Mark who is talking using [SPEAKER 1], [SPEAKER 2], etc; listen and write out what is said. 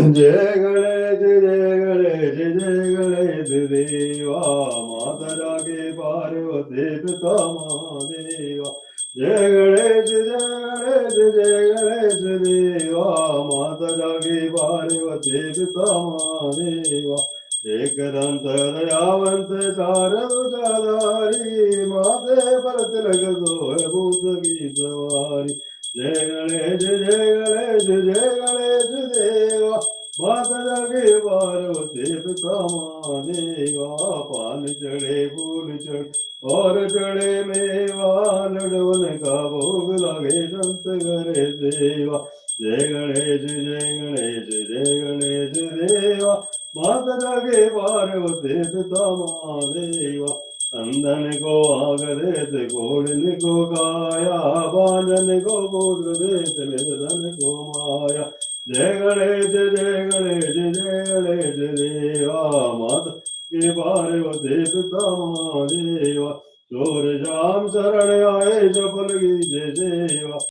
[SPEAKER 1] जय गणेश जय गणेश जय गणेश देवा माता जागे पार्वती पिता महादेवा जय गणेश जय गणेश देवा माता जागे पार्वती पिता महादेवा एक दंत दयावंत चार भुजाधारी माते पर तिलक सोय भूत की सवारी जय गणेश जय गणेश देवा माता जागे पार्वती पिता महादेवा पान चढ़े फूल चढ़ और चढ़े मेवा लडवन का भोग लगे संत करे सेवा जय गणेश जय गणेश देवा माता जागे पार्वती पिता महादेवा अंधन को आग देत घोड़न को काया बालन को पुत्र देत निर्धन को माया जय गणेश देवा माता के पार्वती पिता महादेवा चोर जाम शरण आए चपल की जय देवा